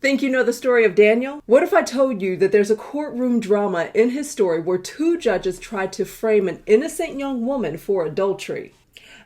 Think you know the story of Daniel? What if I told you that there's a courtroom drama in his story where two judges tried to frame an innocent young woman for adultery?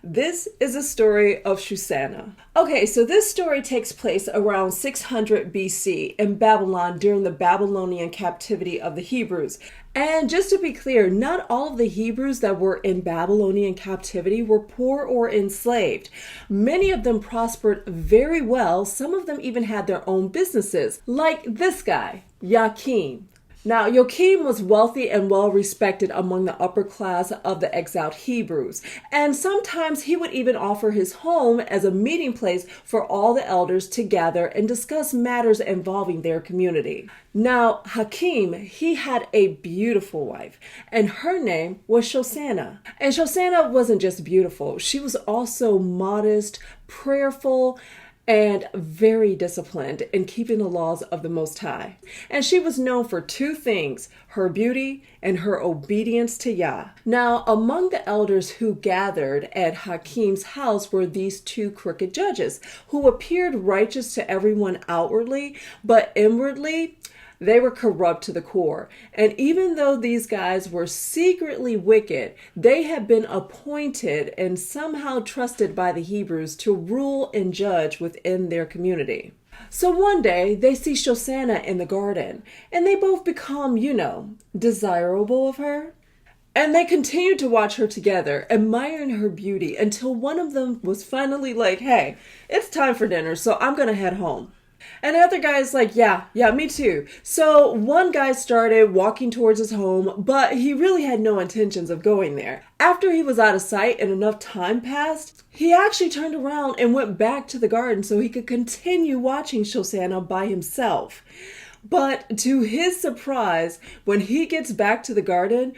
This is a story of Suzanna. Okay, so this story takes place around 600 BC in Babylon during the Babylonian captivity of the Hebrews. And just to be clear, not all of the Hebrews that were in Babylonian captivity were poor or enslaved. Many of them prospered very well. Some of them even had their own businesses, like this guy, Yakim. Now, Joachim was wealthy and well respected among the upper class of the exiled Hebrews, and sometimes he would even offer his home as a meeting place for all the elders to gather and discuss matters involving their community. Now, Hakim, he had a beautiful wife, and her name was Suzanna. And Suzanna wasn't just beautiful, she was also modest, prayerful, and very disciplined in keeping the laws of the Most High. And she was known for two things, her beauty and her obedience to Yah. Now, among the elders who gathered at Hakim's house were these two crooked judges who appeared righteous to everyone outwardly, but inwardly, they were corrupt to the core. And even though these guys were secretly wicked, they had been appointed and somehow trusted by the Hebrews to rule and judge within their community. So one day they see Suzanna in the garden and they both become, desirable of her. And they continued to watch her together, admiring her beauty until one of them was finally like, hey, it's time for dinner, so I'm going to head home. And the other guy's like, yeah, me too. So one guy started walking towards his home, but he really had no intentions of going there. After he was out of sight and enough time passed, he actually turned around and went back to the garden so he could continue watching Suzanna by himself. But to his surprise, when he gets back to the garden,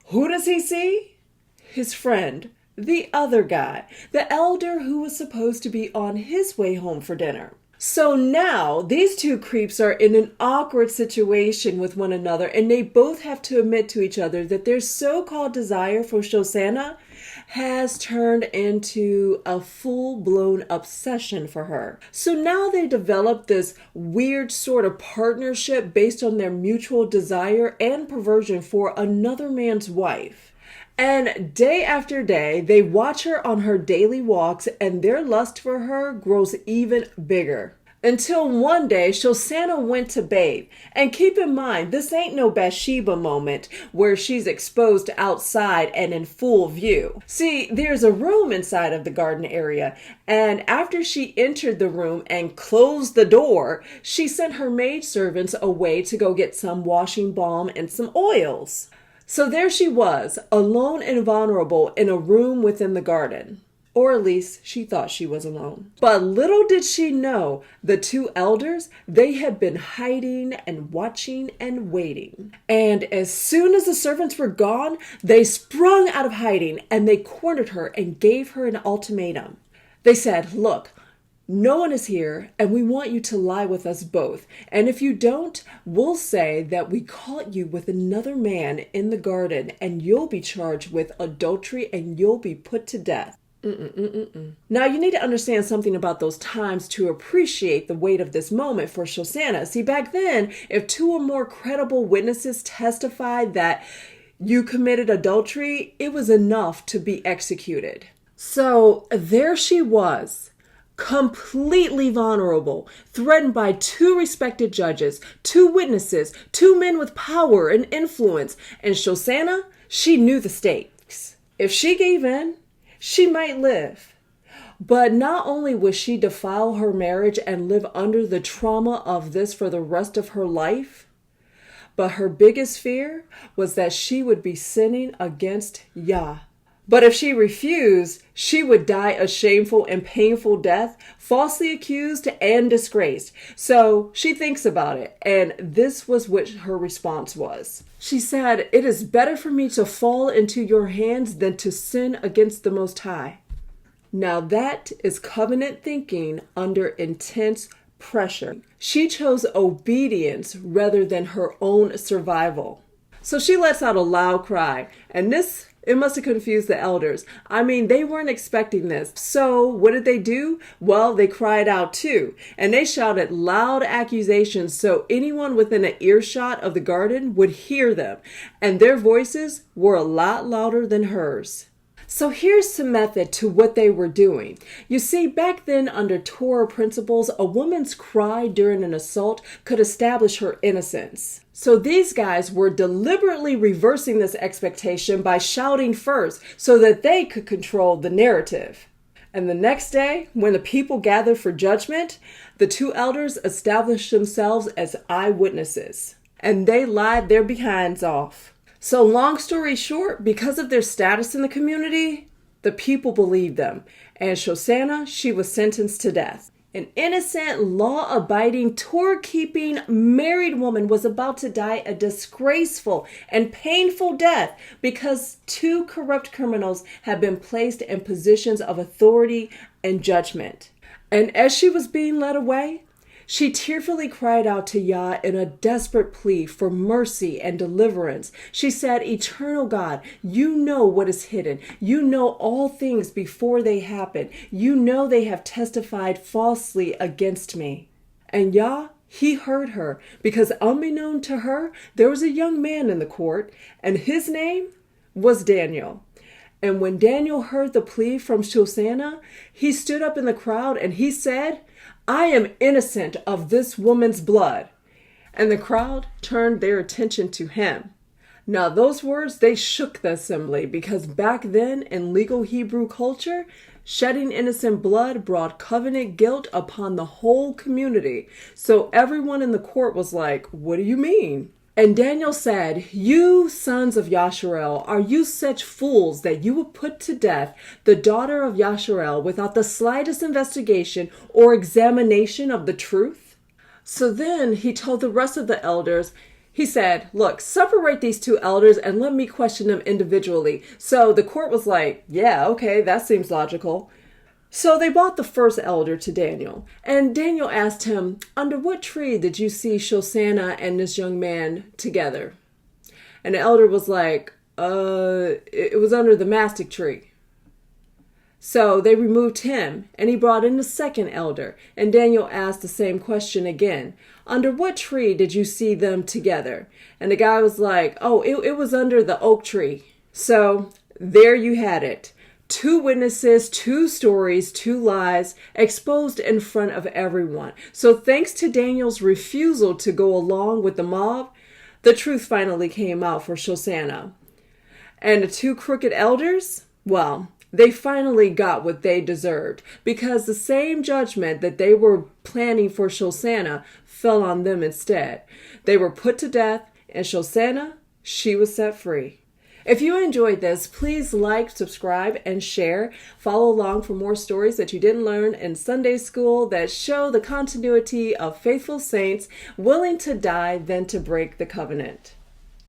who does he see? His friend, the other guy, the elder who was supposed to be on his way home for dinner. So now these two creeps are in an awkward situation with one another, and they both have to admit to each other that their so-called desire for Suzanna has turned into a full-blown obsession for her. So now they develop this weird sort of partnership based on their mutual desire and perversion for another man's wife. And day after day, they watch her on her daily walks, and their lust for her grows even bigger. Until one day, Suzanna went to bathe. And keep in mind, this ain't no Bathsheba moment where she's exposed outside and in full view. See, there's a room inside of the garden area, and after she entered the room and closed the door, she sent her maidservants away to go get some washing balm and some oils. So there she was, alone and vulnerable in a room within the garden. Or at least she thought she was alone. But little did she know, the two elders, they had been hiding and watching and waiting. And as soon as the servants were gone, they sprung out of hiding and they cornered her and gave her an ultimatum. They said, look, no one is here, and we want you to lie with us both. And if you don't, we'll say that we caught you with another man in the garden, and you'll be charged with adultery, and you'll be put to death. Now, you need to understand something about those times to appreciate the weight of this moment for Suzanna. See, back then, if two or more credible witnesses testified that you committed adultery, it was enough to be executed. So there she was, completely vulnerable, threatened by two respected judges, two witnesses, two men with power and influence. And Suzanna, she knew the stakes. If she gave in, she might live. But not only would she defile her marriage and live under the trauma of this for the rest of her life, but her biggest fear was that she would be sinning against Yah. But if she refused, she would die a shameful and painful death, falsely accused and disgraced. So she thinks about it, and this was what her response was. She said, "It is better for me to fall into your hands than to sin against the Most High." Now that is covenant thinking under intense pressure. She chose obedience rather than her own survival. So she lets out a loud cry, and this It must have confused the elders. I mean, they weren't expecting this. So what did they do? Well, they cried out too, and they shouted loud accusations so anyone within an earshot of the garden would hear them, and their voices were a lot louder than hers. So here's some method to what they were doing. You see, back then under Torah principles, a woman's cry during an assault could establish her innocence. So these guys were deliberately reversing this expectation by shouting first so that they could control the narrative. And the next day, when the people gathered for judgment, the two elders established themselves as eyewitnesses, and they lied their behinds off. So long story short, because of their status in the community, the people believed them. And Suzanna, she was sentenced to death. An innocent, law-abiding, Torah-keeping, married woman was about to die a disgraceful and painful death because two corrupt criminals had been placed in positions of authority and judgment. And as she was being led away, she tearfully cried out to Yah in a desperate plea for mercy and deliverance. She said, "Eternal God, you know what is hidden. You know all things before they happen. You know they have testified falsely against me." And Yah, he heard her because unbeknown to her, there was a young man in the court, and his name was Daniel. And when Daniel heard the plea from Suzanna, he stood up in the crowd and he said, "I am innocent of this woman's blood." And the crowd turned their attention to him. Now those words, they shook the assembly because back then in legal Hebrew culture, shedding innocent blood brought covenant guilt upon the whole community. So everyone in the court was like, "What do you mean?" And Daniel said, "You sons of Yasharel, are you such fools that you would put to death the daughter of Yasharel without the slightest investigation or examination of the truth?" So then he told the rest of the elders, he said, "Look, separate these two elders and let me question them individually." So the court was like, "Yeah, okay, that seems logical." So they brought the first elder to Daniel, and Daniel asked him, "Under what tree did you see Suzanna and this young man together?" And the elder was like, it was under the mastic tree." So they removed him, and he brought in the second elder, and Daniel asked the same question again. "Under what tree did you see them together?" And the guy was like, it was under the oak tree." So there you had it. Two witnesses, two stories, two lies exposed in front of everyone. So thanks to Daniel's refusal to go along with the mob, the truth finally came out for Suzanna. And the two crooked elders, well, they finally got what they deserved because the same judgment that they were planning for Suzanna fell on them instead. They were put to death, and Suzanna, she was set free. If you enjoyed this, please like, subscribe, and share. Follow along for more stories that you didn't learn in Sunday school that show the continuity of faithful saints willing to die than to break the covenant.